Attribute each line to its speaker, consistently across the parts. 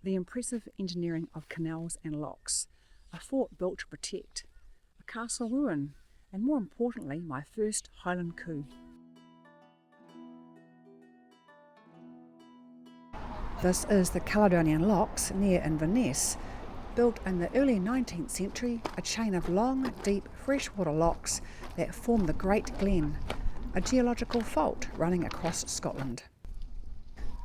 Speaker 1: The impressive engineering of canals and locks, a fort built to protect, a castle ruin, and more importantly, my first Highland coup. This is the Caledonian Locks near Inverness. Built in the early 19th century, a chain of long, deep freshwater locks that form the Great Glen, a geological fault running across Scotland.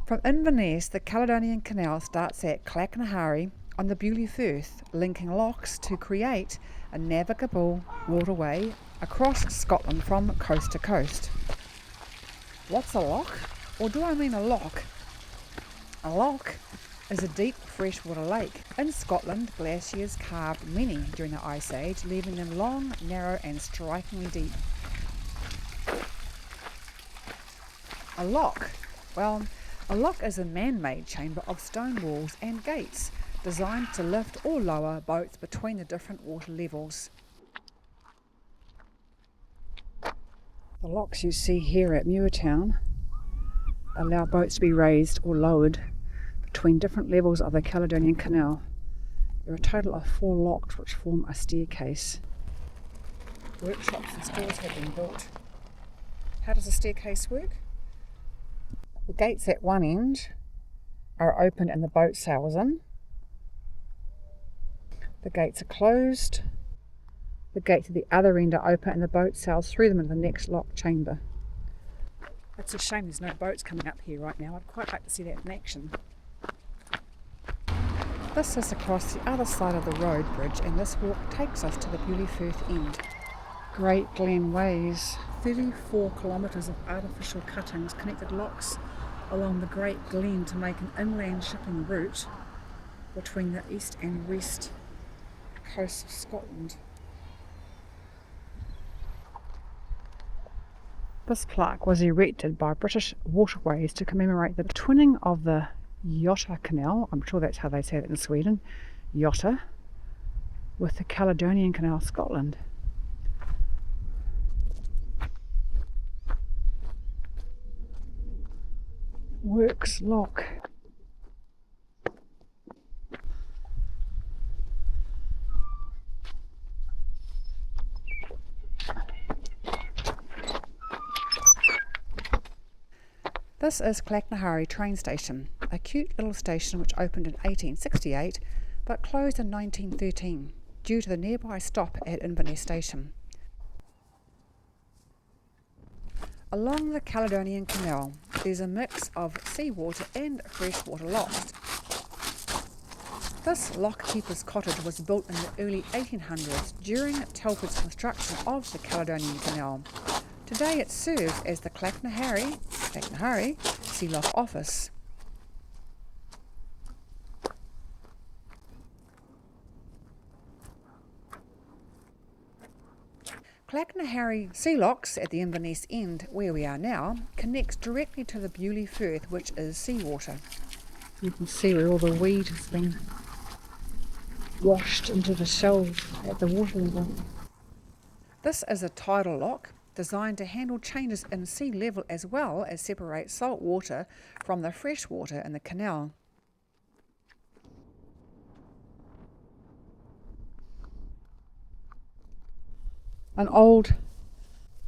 Speaker 1: From Inverness, the Caledonian Canal starts at Clachnahary on the Beauly Firth, linking locks to create a navigable waterway across Scotland from coast to coast. What's a loch? Or do I mean a loch? A loch is a deep freshwater lake. In Scotland, glaciers carved many during the Ice Age, leaving them long, narrow and strikingly deep. A loch? Well, a loch is a man-made chamber of stone walls and gates designed to lift or lower boats between the different water levels. The locks you see here at Muirtown allow boats to be raised or lowered between different levels of the Caledonian Canal. There are a total of 4 locks which form a staircase. Workshops and stores have been built. How does a staircase work? The gates at one end are open and the boat sails in. The gates are closed. The gates at the other end are open and the boat sails through them into the next lock chamber. It's a shame there's no boats coming up here right now. I'd quite like to see that in action. This is across the other side of the road bridge, and this walk takes us to the Beauly Firth end. Great Glen Ways, 34 kilometres of artificial cuttings connected locks along the Great Glen to make an inland shipping route between the east and west coasts of Scotland. This plaque was erected by British Waterways to commemorate the twinning of the Urquhart Canal, I'm sure that's how they say it in Sweden, Urquhart, with the Caledonian Canal, Scotland. Works Lock. This is Clachnahary train station, a cute little station which opened in 1868 but closed in 1913 due to the nearby stop at Inverness station. Along the Caledonian Canal, there's a mix of seawater and freshwater locks. This lockkeeper's cottage was built in the early 1800s during Telford's construction of the Caledonian Canal. Today it serves as the Clachnahary Sea Lock Office. Clachnahary Sea Locks at the Inverness end, where we are now, connects directly to the Beauly Firth, which is seawater. You can see where all the weed has been washed into the shelves at the water level. This is a tidal lock designed to handle changes in sea level as well as separate salt water from the fresh water in the canal. An old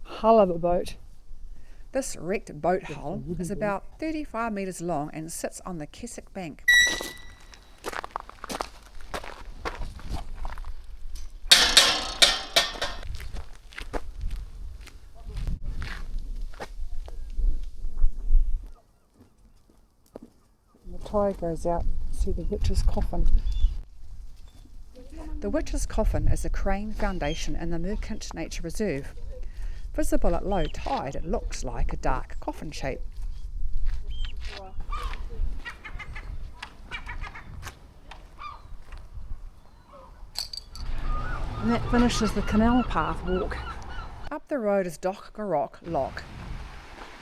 Speaker 1: hull of a boat. This wrecked boat hull is about 35 metres long and sits on the Keswick bank. The tide goes out, see the witch's coffin. The Witch's Coffin is a crane foundation in the Merchant Nature Reserve. Visible at low tide, it looks like a dark coffin shape. And that finishes the canal path walk. Up the road is Loch Loch,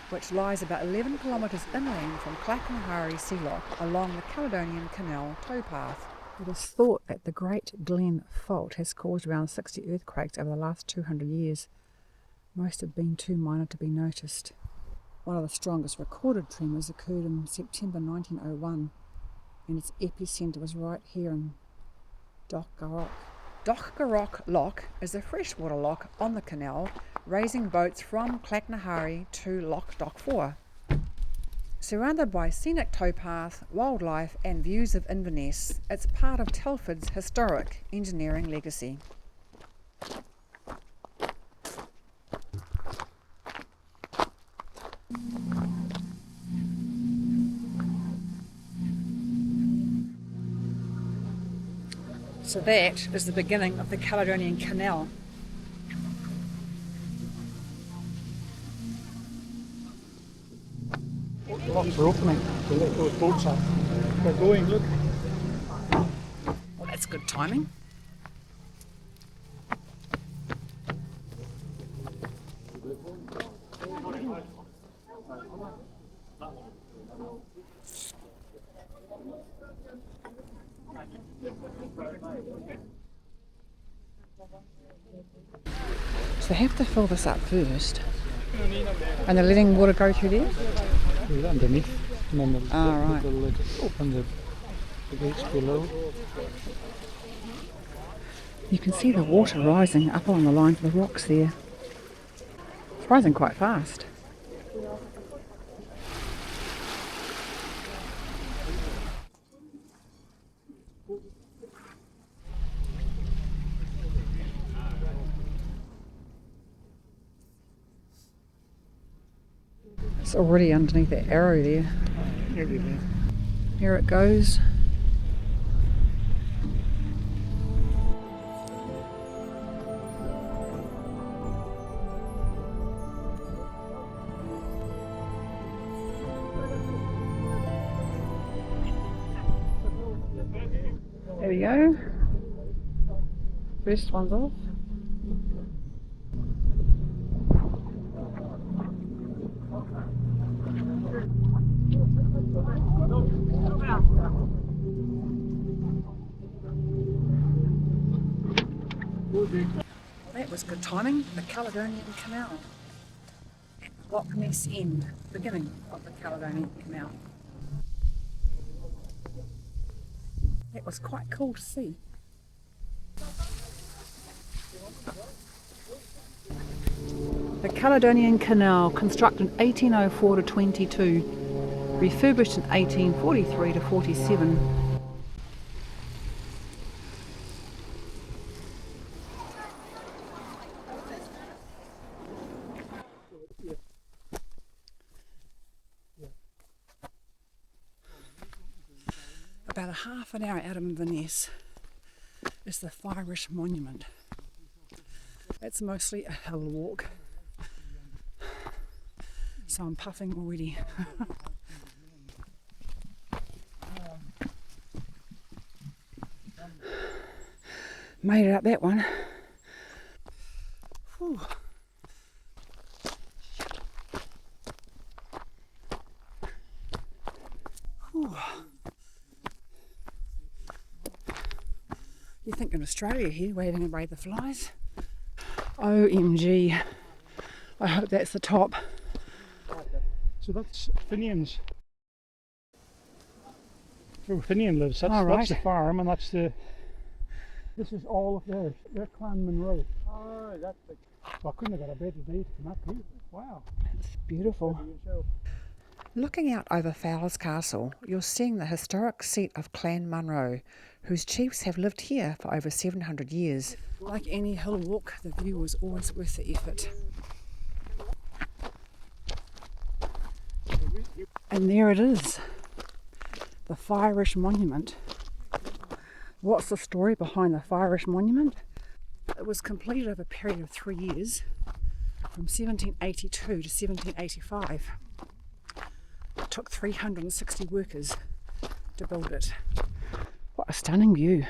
Speaker 1: which lies about 11 kilometres inland from Clachnahary Sea Lock along the Caledonian Canal towpath. It is thought that the Great Glen Fault has caused around 60 earthquakes over the last 200 years. Most have been too minor to be noticed. One of the strongest recorded tremors occurred in September 1901 and its epicentre was right here in Loch. Loch Loch is a freshwater loch on the canal, raising boats from Clacknahari to Loch Four. Surrounded by scenic towpath, wildlife and views of Inverness, it's part of Telford's historic engineering legacy. So that is the beginning of the Caledonian Canal.
Speaker 2: The locks are opening, so let those boats are. They're going, look.
Speaker 1: Well, that's good timing. So they have to fill this up first. And they're letting water go through there?
Speaker 2: Yeah, underneath. And then
Speaker 1: Right.
Speaker 2: they'll open the gates below.
Speaker 1: You can see the water rising up along the line of the rocks there. It's rising quite fast. It's already underneath that arrow there.
Speaker 2: Everything.
Speaker 1: Here it goes. There we go. First one's off. That was good timing. The Caledonian Canal. Loch Ness end, beginning of the Caledonian Canal. That was quite cool to see. The Caledonian Canal, constructed in 1804 to 22, refurbished in 1843 to 47. About a half an hour out of Inverness is the Fyrish Monument. It's mostly a hill walk, so I'm puffing already. Made it up that one. Whew. Whew. You think in Australia here, waving away the flies? OMG. I hope that's the top.
Speaker 2: So that's Finian's. Where Finian lives, that's,
Speaker 1: right.
Speaker 2: that's the farm, and that's the. This is all of theirs. They're Clan Monroe. Oh, that's the. Well, I couldn't have got a better day to come up here. Wow.
Speaker 1: It's beautiful. Looking out over Fyrish Castle, you're seeing the historic seat of Clan Monroe, whose chiefs have lived here for over 700 years. Like any hill walk, the view was always worth the effort. And there it is, the Fyrish Monument. What's the story behind the Fyrish Monument? It was completed over a period of 3 years, from 1782 to 1785. It took 360 workers to build it. What a stunning view,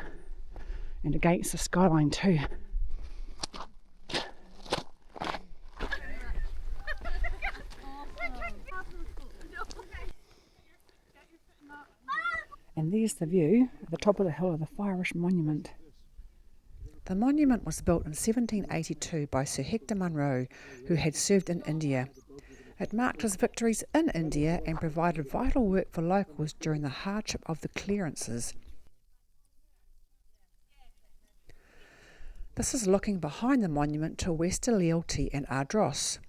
Speaker 1: and against the skyline too. And there's the view at the top of the hill of the Fyrish Monument. The monument was built in 1782 by Sir Hector Munro, who had served in India. It marked his victories in India and provided vital work for locals during the hardship of the clearances. This is looking behind the monument to Wester Lealty and Ardross.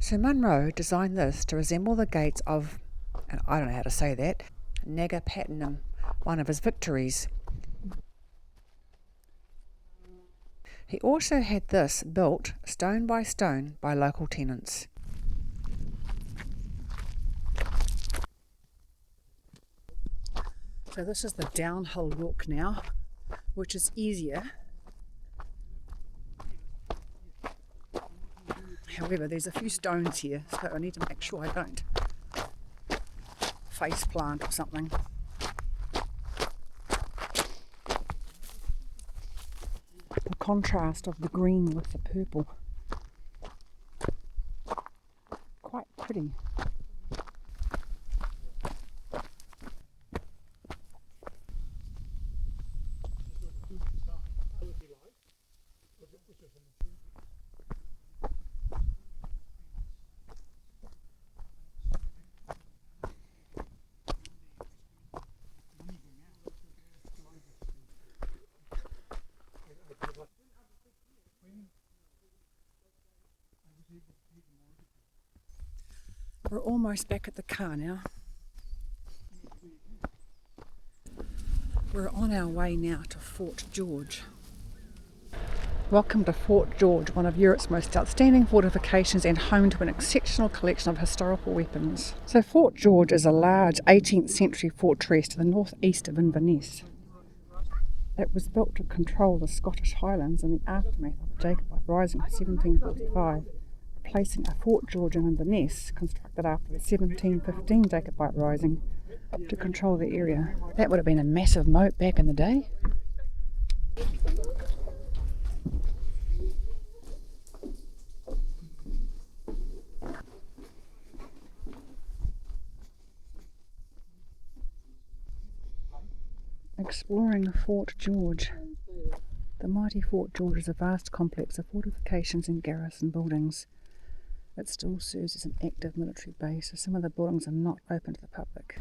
Speaker 1: Sir Munro designed this to resemble the gates of, and I don't know how to say that, Nagapattinam, one of his victories. He also had this built stone by stone by local tenants. So this is the downhill walk now, which is easier. However, there's a few stones here, so I need to make sure I don't face plant or something. The contrast of the green with the purple. Quite pretty. We're almost back at the car now. We're on our way now to Fort George. Welcome to Fort George, one of Europe's most outstanding fortifications and home to an exceptional collection of historical weapons. So Fort George is a large 18th century fortress to the northeast of Inverness. It was built to control the Scottish Highlands in the aftermath of the Jacobite Rising of 1745, replacing a Fort George in Inverness, constructed after the 1715 Jacobite Rising, to control the area. That would have been a massive moat back in the day. Exploring Fort George. The mighty Fort George is a vast complex of fortifications and garrison buildings. It still serves as an active military base, so some of the buildings are not open to the public.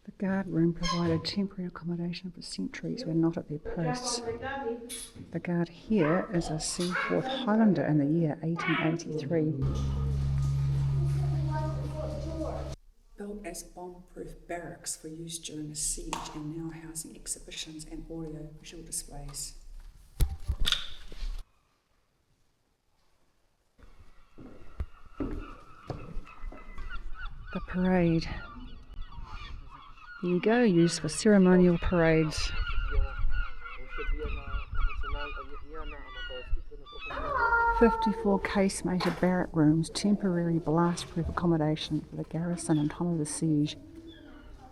Speaker 1: The guard room provided temporary accommodation for sentries when not at their posts. The guard here is a Seaforth Highlander in the year 1883. Built as bomb-proof barracks for use during a siege and now housing exhibitions and audio-visual displays. The parade. There you go, used for ceremonial parades. 54 casemated barrack rooms, temporary blast-proof accommodation for the garrison in time of the siege,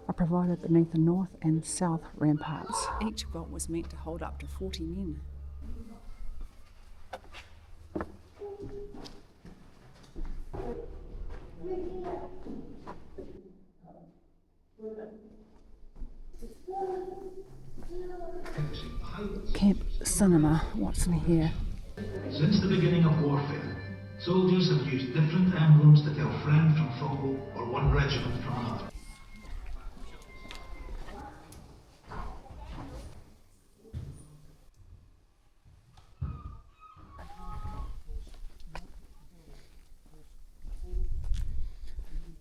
Speaker 1: are provided beneath the north and south ramparts. Each vault was meant to hold up to 40 men. Camp Cinema, what's in here?
Speaker 3: Since the beginning of warfare, soldiers have used different emblems to tell friend from foe or one regiment from another.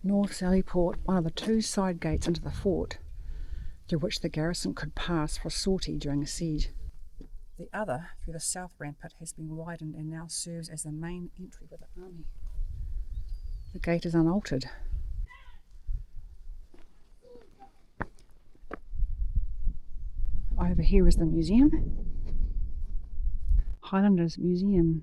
Speaker 1: North Sallyport, one of the two side gates into the fort, through which the garrison could pass for sortie during a siege. The other, through the south rampart, has been widened and now serves as the main entry for the army. The gate is unaltered. Over here is the museum. Highlanders Museum.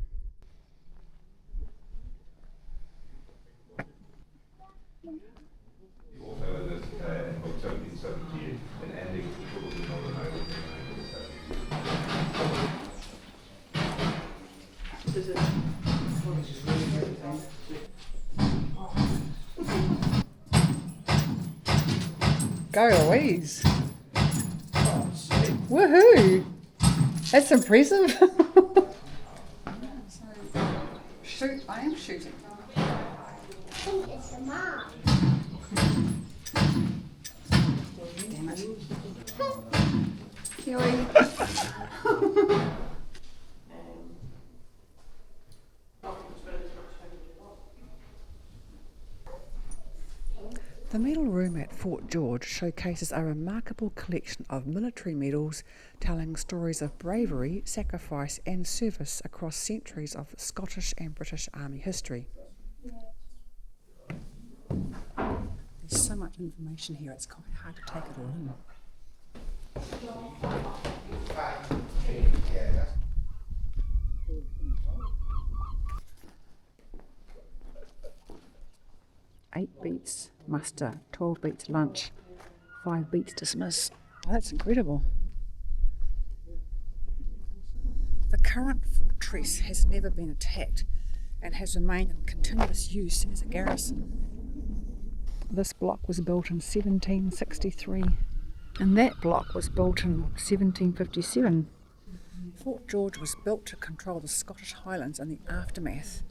Speaker 1: is it? Go Louise! Woohoo! That's impressive. Shoot! I am shooting.
Speaker 4: It's the mom.
Speaker 1: Damn it. Kiwi. The medal room at Fort George showcases a remarkable collection of military medals telling stories of bravery, sacrifice and service across centuries of Scottish and British Army history. There's so much information here, it's quite hard to take it all in. 8 beats muster, 12 beats lunch, 5 beats dismiss. Oh, that's incredible. The current fortress has never been attacked and has remained in continuous use as a garrison. This block was built in 1763 and that block was built in 1757. Fort George was built to control the Scottish Highlands in the aftermath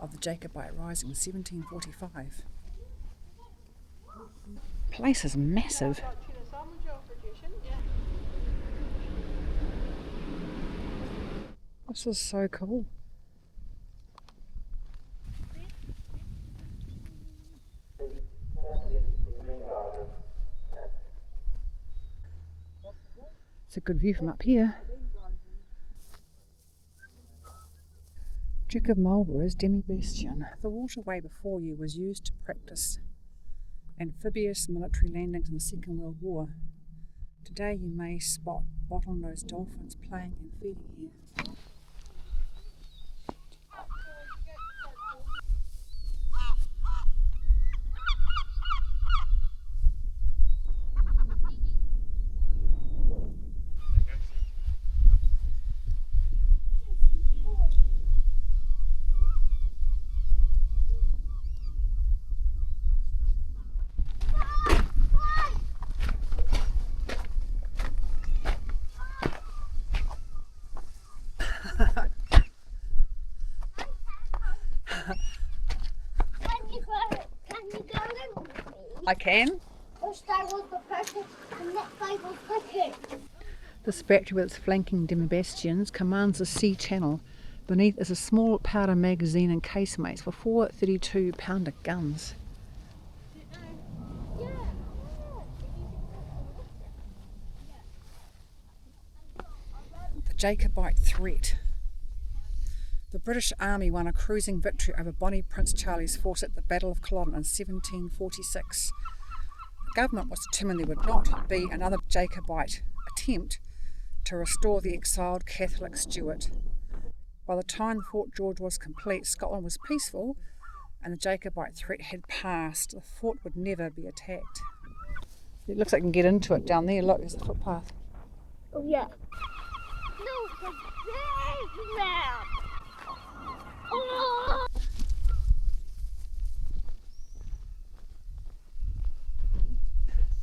Speaker 1: of the Jacobite Rising in 1745. Place is massive. This is so cool. It's a good view from up here. Duke of Marlborough's demi-bastion. The waterway before you was used to practice amphibious military landings in the Second World War. Today you may spot bottlenose dolphins playing and feeding here. I can. This battery with its flanking demi-bastions commands the sea channel. Beneath is a small powder magazine and casemates for 4 32-pounder guns. The Jacobite threat. The British Army won a cruising victory over Bonnie Prince Charlie's force at the Battle of Culloden in 1746. The government was determined there would not be another Jacobite attempt to restore the exiled Catholic Stuart. By the time Fort George was complete, Scotland was peaceful and the Jacobite threat had passed. The fort would never be attacked. It looks like you can get into it down there. Look, there's a footpath.
Speaker 4: Oh yeah. No, it's a big ramp. Oh.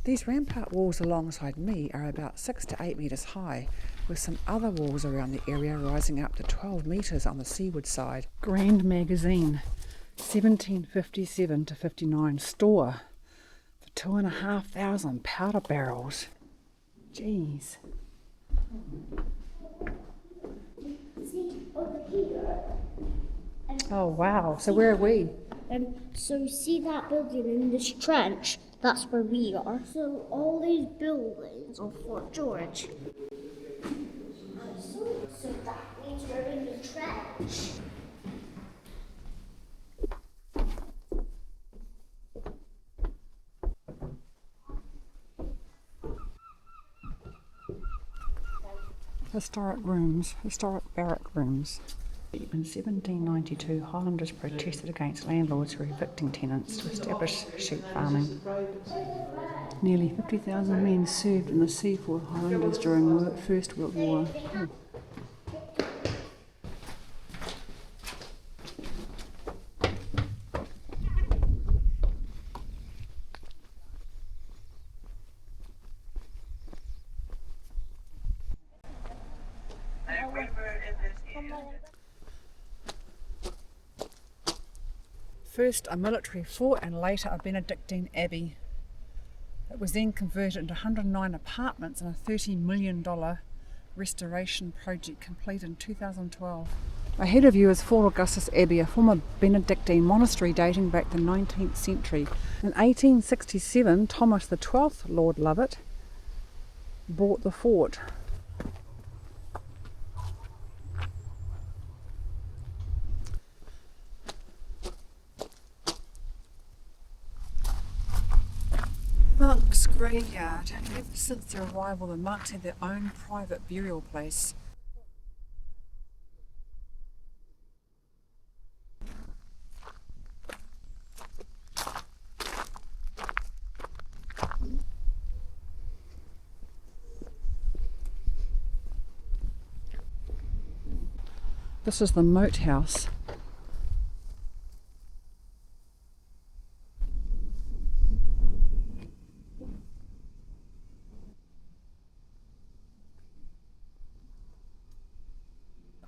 Speaker 1: These rampart walls alongside me are about 6 to 8 metres high, with some other walls around the area rising up to 12 metres on the seaward side. Grand Magazine, 1757 to 59 store for 2,500 powder barrels. Jeez.
Speaker 4: See, over here.
Speaker 1: Oh wow, so where are we?
Speaker 4: So you see that building in this trench? That's where we are. So all these buildings are Fort George. So that means we're in the trench.
Speaker 1: Historic barrack rooms. In 1792, Highlanders protested against landlords who were evicting tenants to establish sheep farming. Nearly 50,000 men served in the Seaforth Highlanders during the First World War. First a military fort and later a Benedictine abbey. It was then converted into 109 apartments in a $30 million restoration project complete in 2012. Ahead of you is Fort Augustus Abbey, a former Benedictine monastery dating back to the 19th century. In 1867, Thomas XII, Lord Lovat, bought the fort. Monks' graveyard. Ever since their arrival, the monks had their own private burial place. This is the moat house.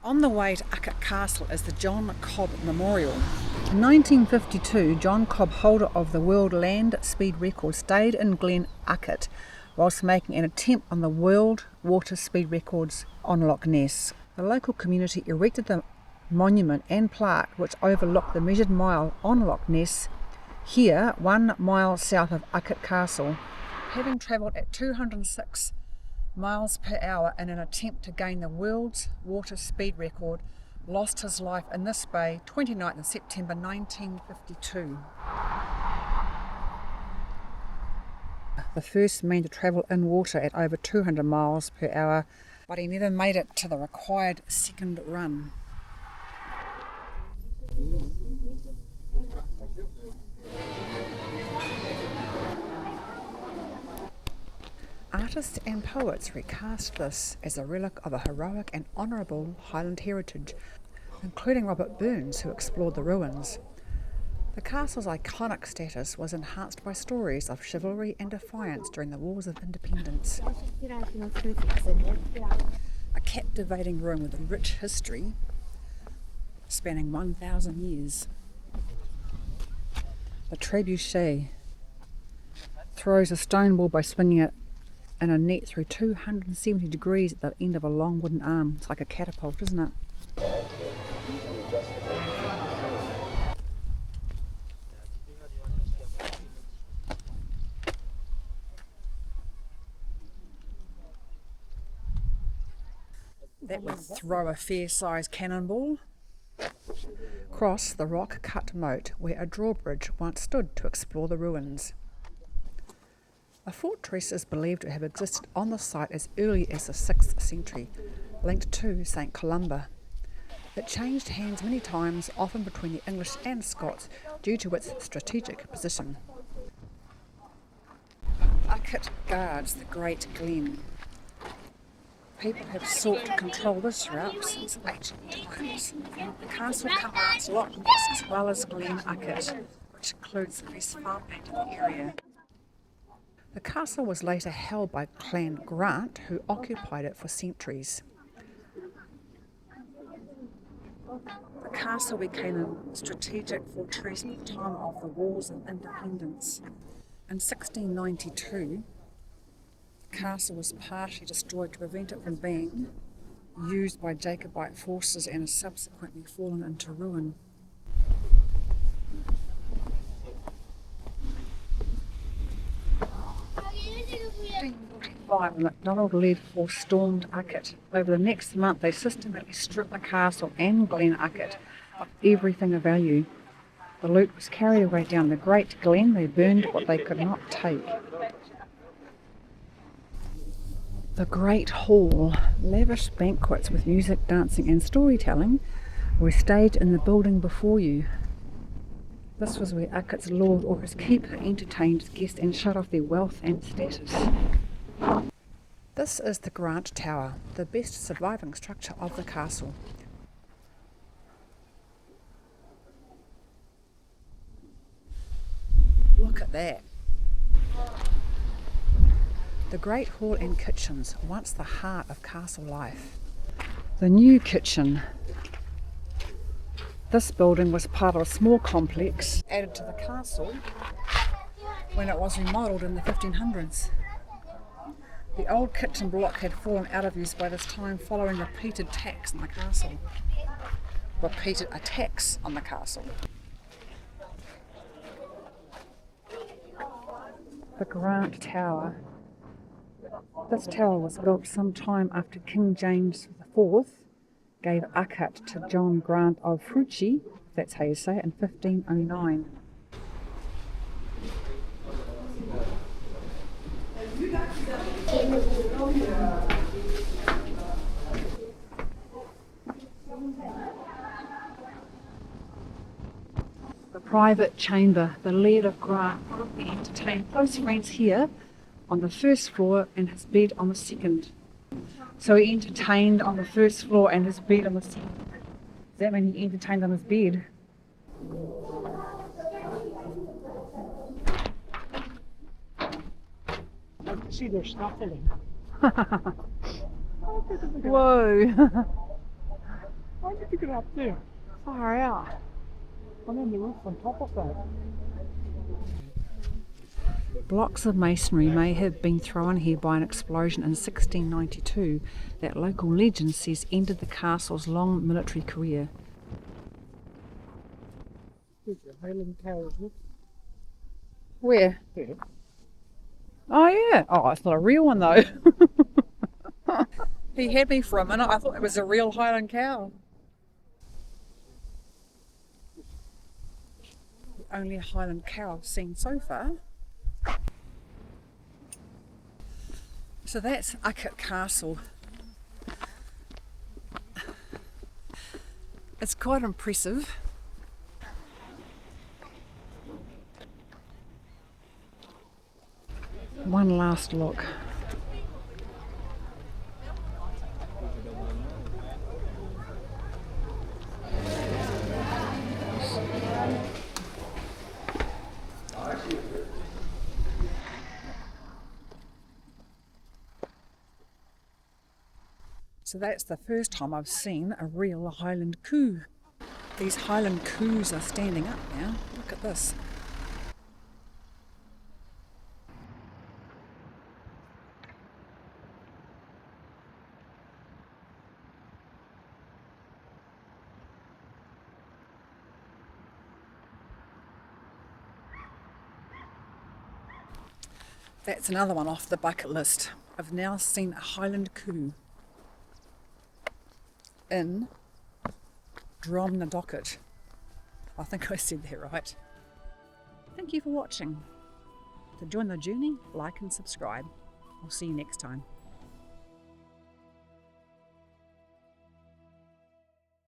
Speaker 1: On the way to Urquhart Castle is the John Cobb Memorial. In 1952, John Cobb, holder of the world land speed record, stayed in Glen Urquhart whilst making an attempt on the world water speed records on Loch Ness. The local community erected the monument and plaque which overlooked the measured mile on Loch Ness, here 1 mile south of Urquhart Castle. Having travelled at 206 miles per hour in an attempt to gain the world's water speed record, lost his life in this bay 29th of September 1952. The first man to travel in water at over 200 miles per hour, but he never made it to the required second run. Artists and poets recast this as a relic of a heroic and honourable Highland heritage, including Robert Burns, who explored the ruins. The castle's iconic status was enhanced by stories of chivalry and defiance during the Wars of Independence. A captivating room with a rich history spanning 1,000 years. The trebuchet throws a stone ball by swinging it in a net through 270 degrees at the end of a long wooden arm. It's like a catapult, isn't it? That would throw a fair-sized cannonball. Cross the rock-cut moat where a drawbridge once stood to explore the ruins. A fortress is believed to have existed on the site as early as the 6th century, linked to St Columba. It changed hands many times, often between the English and Scots, due to its strategic position. Urquhart guards the Great Glen. People have sought to control this route since ancient times. The castle commands Loch Ness as well as Glen Urquhart, which includes the best farmland in the area. The castle was later held by Clan Grant, who occupied it for centuries. The castle became a strategic fortress at the time of the Wars of Independence. In 1692, the castle was partially destroyed to prevent it from being used by Jacobite forces and has subsequently fallen into ruin. When MacDonald led force stormed Urquhart. Over the next month they systematically stripped the castle and Glen Urquhart of everything of value. The loot was carried away down the Great Glen. They burned what they could not take. The Great Hall. Lavish banquets with music, dancing and storytelling were staged in the building before you. This was where Urquhart's lord or his keeper entertained his guests and showed off their wealth and status. This is the Grant Tower, the best surviving structure of the castle. Look at that. The Great Hall and kitchens, once the heart of castle life. The new kitchen This building was part of a small complex added to the castle when it was remodelled in the 1500s. The old kitchen block had fallen out of use by this time following repeated attacks on the castle. The Grant Tower. This tower was built sometime after King James IV gave Urquhart to John Grant of Fruchi, if that's how you say it, in 1509. The private chamber, the Laird of Grant probably entertained close friends here on the first floor and his bed on the second. So he entertained on the first floor and his bed on the second. Does that mean he entertained on his bed?
Speaker 2: I can see they're snuffling.
Speaker 1: Whoa!
Speaker 2: How did you get up there?
Speaker 1: Far out.
Speaker 2: And then the roof on top of that.
Speaker 1: Blocks of masonry may have been thrown here by an explosion in 1692 that local legend says ended the castle's long military career.
Speaker 2: There's the Highland Tower, isn't it?
Speaker 1: Where?
Speaker 2: There.
Speaker 1: Oh yeah. Oh, it's not a real one though. He had me for a minute. I thought it was a real Highland cow. The only Highland cow I've seen so far. So that's Urquhart Castle. It's quite impressive. One last look. So that's the first time I've seen a real Highland coo. These Highland coos are standing up now. Look at this. That's another one off the bucket list. I've now seen a Highland coo in Dromnadocket. I think I said that right. Thank you for watching. To join the journey, like and subscribe. I'll see you next time.